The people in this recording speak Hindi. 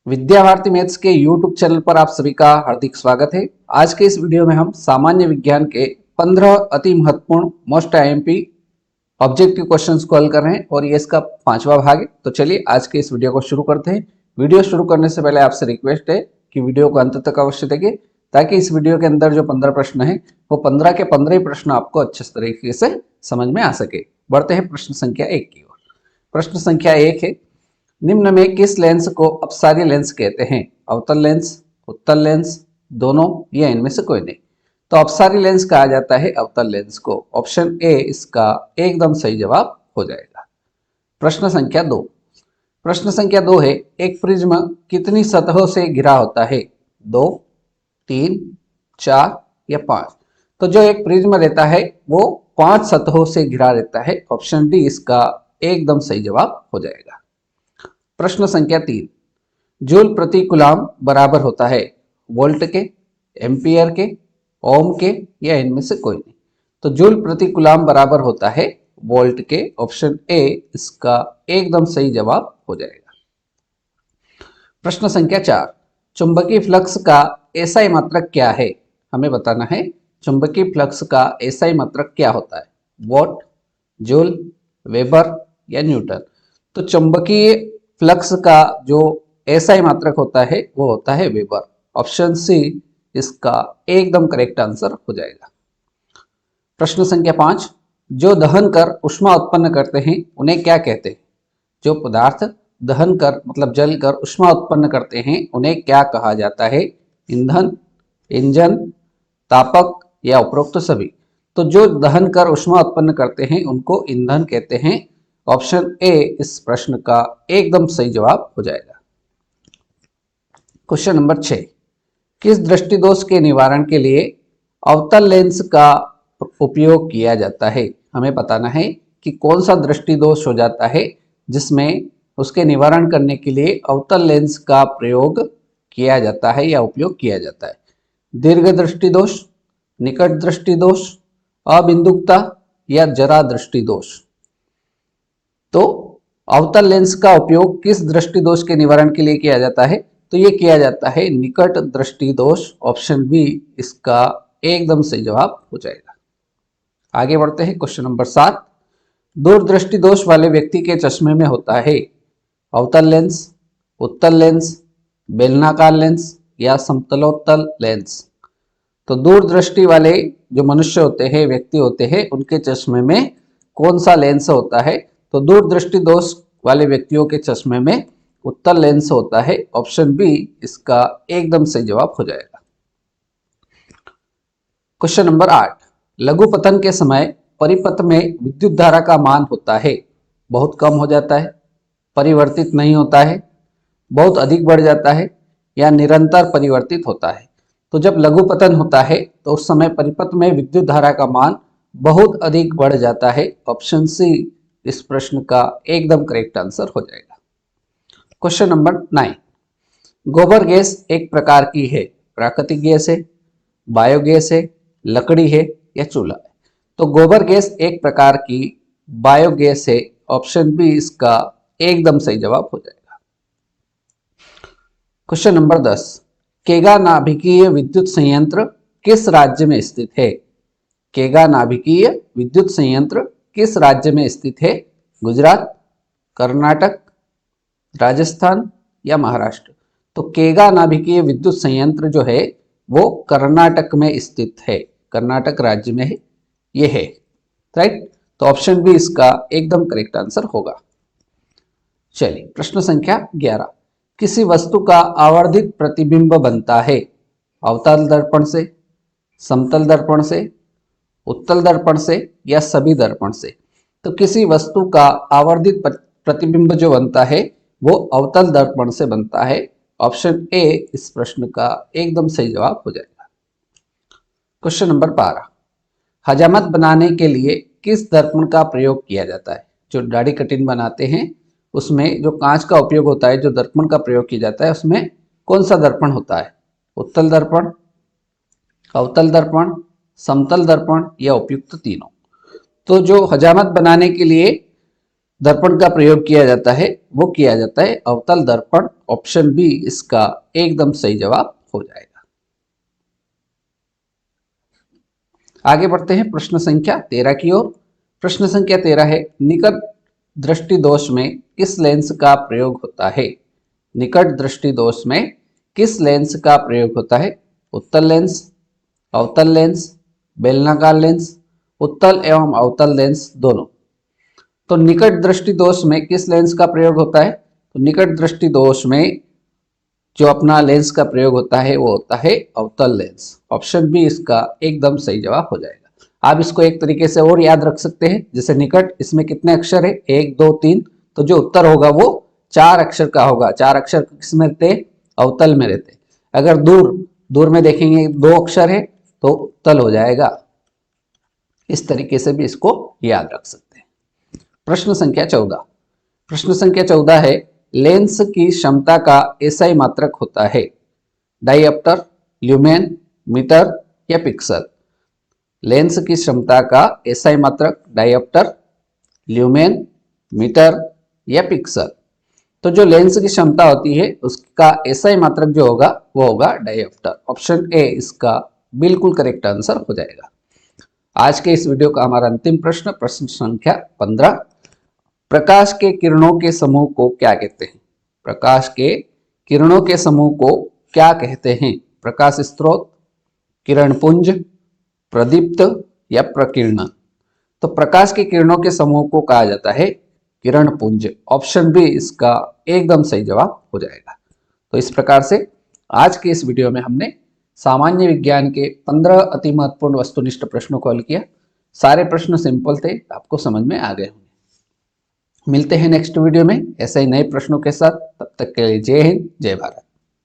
विद्या भारती मैथ्स के यूट्यूब चैनल पर आप सभी का हार्दिक स्वागत है। आज के इस वीडियो में हम सामान्य विज्ञान के 15 अति महत्वपूर्ण मोस्ट आईएमपी ऑब्जेक्टिव क्वेश्चंस को हल कर रहे हैं और ये इसका 5वां भाग है। तो चलिए आज के इस वीडियो को शुरू करते हैं। वीडियो शुरू करने से पहले आपसे रिक्वेस्ट है कि वीडियो को अंत तक अवश्य देखें, ताकि इस वीडियो के अंदर जो 15 प्रश्न है वो 15 के 15 ही प्रश्न आपको अच्छे तरीके से समझ में आ सके। बढ़ते हैं प्रश्न संख्या 1 की ओर। प्रश्न संख्या 1 है, निम्न में किस लेंस को अपसारी लेंस कहते हैं? अवतल लेंस, उत्तल लेंस, दोनों या इनमें से कोई नहीं। तो अपसारी लेंस कहा जाता है अवतल लेंस को। ऑप्शन ए इसका एकदम सही जवाब हो जाएगा। प्रश्न संख्या 2। प्रश्न संख्या 2 है, एक प्रिज्म कितनी सतहों से घिरा होता है? 2, 3, 4 या 5? तो जो एक प्रिज्म रहता है वो 5 सतहों से घिरा रहता है। ऑप्शन डी इसका एकदम सही जवाब हो जाएगा। प्रश्न संख्या 3, जूल प्रति कूलम बराबर होता है वोल्ट के, एम्पियर के, ओम के या इनमें से कोई नहीं। तो जूल प्रति कूलम बराबर होता है वोल्ट के। ऑप्शन ए इसका एकदम सही जवाब हो जाएगा। प्रश्न संख्या 4, चुंबकीय फ्लक्स का एसआई मात्रक क्या है? हमें बताना है चुंबकीय फ्लक्स का एसआई मात्रक क्या होता है? वॉट, जूल, वेबर या न्यूटन? तो चुंबकीय फ्लक्स का जो एसआई मात्रक होता है वो होता है वेबर। ऑप्शन सी इसका एकदम करेक्ट आंसर हो जाएगा। प्रश्न संख्या 5, जो दहन कर ऊष्मा उत्पन्न करते हैं उन्हें क्या कहते हैं? जो पदार्थ दहन कर मतलब जल कर ऊष्मा उत्पन्न करते हैं उन्हें क्या कहा जाता है? ईंधन, इंजन, तापक या उपरोक्त सभी? तो जो दहन कर ऊष्मा उत्पन्न करते हैं उनको ईंधन कहते हैं। ऑप्शन ए इस प्रश्न का एकदम सही जवाब हो जाएगा। क्वेश्चन नंबर 6, किस दृष्टि दोष के निवारण के लिए अवतल लेंस का उपयोग किया जाता है? हमें बताना है कि कौन सा दृष्टि दोष हो जाता है जिसमें उसके निवारण करने के लिए अवतल लेंस का प्रयोग किया जाता है या उपयोग किया जाता है। दीर्घ दृष्टि दोष, निकट दृष्टि दोष, अबिंदुकता या जरा दृष्टि दोष? तो अवतल लेंस का उपयोग किस दृष्टि दोष के निवारण के लिए किया जाता है? तो ये किया जाता है निकट दृष्टि दोष। ऑप्शन बी इसका एकदम सही जवाब हो जाएगा। आगे बढ़ते हैं। क्वेश्चन नंबर 7, दूरदृष्टि दोष वाले व्यक्ति के चश्मे में होता है अवतल लेंस, उत्तल लेंस, बेलनाकार लेंस या समतलोत्तल लेंस? तो दूरदृष्टि वाले जो मनुष्य होते हैं, व्यक्ति होते हैं, उनके चश्मे में कौन सा लेंस होता है? तो दूरदृष्टि दोष वाले व्यक्तियों के चश्मे में उत्तल लेंस होता है। ऑप्शन बी इसका एकदम सही जवाब हो जाएगा। क्वेश्चन नंबर 8, लघु पतन के समय परिपथ में विद्युत धारा का मान होता है बहुत कम हो जाता है, परिवर्तित नहीं होता है, बहुत अधिक बढ़ जाता है या निरंतर परिवर्तित होता है? तो जब लघु पतन होता है तो उस समय परिपथ में विद्युत धारा का मान बहुत अधिक बढ़ जाता है। ऑप्शन सी इस प्रश्न का एकदम करेक्ट आंसर हो जाएगा। क्वेश्चन नंबर 9, गोबर गैस एक प्रकार की है, प्राकृतिक गैस है, बायोगैस है, लकड़ी है या चूल्हा है? तो गोबर गैस एक प्रकार की बायोगैस है। ऑप्शन बी इसका एकदम सही जवाब हो जाएगा। क्वेश्चन नंबर 10, केगा नाभिकीय विद्युत संयंत्र किस राज्य में स्थित है? केगा नाभिकीय विद्युत संयंत्र किस राज्य में स्थित है? गुजरात, कर्नाटक, राजस्थान या महाराष्ट्र? तो केगा नाभिकीय विद्युत संयंत्र जो है वो कर्नाटक में स्थित है, कर्नाटक राज्य में है ये है, राइट? तो ऑप्शन बी इसका एकदम करेक्ट आंसर होगा। चलिए प्रश्न संख्या 11, किसी वस्तु का आवर्धित प्रतिबिंब बनता है अवतल दर्पण से, समतल दर्पण से, उत्तल दर्पण से या सभी दर्पण से? तो किसी वस्तु का आवर्धित प्रतिबिंब जो बनता है वो अवतल दर्पण से बनता है। ऑप्शन ए इस प्रश्न का एकदम सही जवाब हो जाएगा। क्वेश्चन नंबर 12, हजामत बनाने के लिए किस दर्पण का प्रयोग किया जाता है? जो दाढ़ी कटिंग बनाते हैं उसमें जो कांच का उपयोग होता है, जो दर्पण का प्रयोग किया जाता है उसमें कौन सा दर्पण होता है? उत्तल दर्पण, अवतल दर्पण, समतल दर्पण या उपयुक्त तीनों? तो जो हजामत बनाने के लिए दर्पण का प्रयोग किया जाता है वो किया जाता है अवतल दर्पण। ऑप्शन बी इसका एकदम सही जवाब हो जाएगा। आगे बढ़ते हैं प्रश्न संख्या 13 की ओर। प्रश्न संख्या 13 है, निकट दृष्टि दोष में किस लेंस का प्रयोग होता है? निकट दृष्टि दोष में किस लेंस का प्रयोग होता है? उत्तल लेंस, अवतल लेंस, बेलनाकार लेंस, उत्तल एवं अवतल लेंस दोनों। तो निकट दृष्टि दोष में किस लेंस का प्रयोग होता है? तो निकट दृष्टि दोष में जो अपना लेंस का प्रयोग होता है वो होता है अवतल लेंस। ऑप्शन बी इसका एकदम सही जवाब हो जाएगा। आप इसको एक तरीके से और याद रख सकते हैं, जैसे निकट, इसमें कितने अक्षर है? 1 2 3, तो जो उत्तर होगा वो 4 अक्षर का होगा। 4 अक्षर किस में रहते? अवतल में रहते। अगर दूर दूर में देखेंगे 2 अक्षर है तो उत्तल हो जाएगा। इस तरीके से भी इसको याद रख सकते हैं। प्रश्न संख्या 14। प्रश्न संख्या 14 है, लेंस की क्षमता का एसआई मात्रक होता है? डायप्टर, ल्यूमेन, मीटर या पिक्सल? लेंस की क्षमता का एसआई मात्रक डायप्टर, ल्यूमेन, मीटर या पिक्सल? तो जो लेंस की क्षमता होती है उसका एसआई मात्रक जो होगा वो होगा डायप्टर। ऑप्शन ए इसका बिल्कुल करेक्ट आंसर हो जाएगा। आज के इस वीडियो का हमारा अंतिम प्रश्न, प्रश्न संख्या 15। प्रकाश के किरणों के समूह को क्या कहते हैं? प्रकाश के किरणों के समूह को क्या कहते हैं? प्रकाश स्रोत, किरण पुंज, प्रदीप्त या प्रकीर्णन? तो प्रकाश के किरणों के समूह को कहा जाता है किरण पुंज। ऑप्शन बी इसका एकदम सही जवाब हो जाएगा। तो इस प्रकार से आज के इस वीडियो में हमने सामान्य विज्ञान के 15 अति महत्वपूर्ण वस्तुनिष्ठ प्रश्नों को हल किया। सारे प्रश्न सिंपल थे, आपको समझ में आ गए होंगे। मिलते हैं नेक्स्ट वीडियो में ऐसे ही नए प्रश्नों के साथ। तब तक के लिए जय हिंद, जय भारत।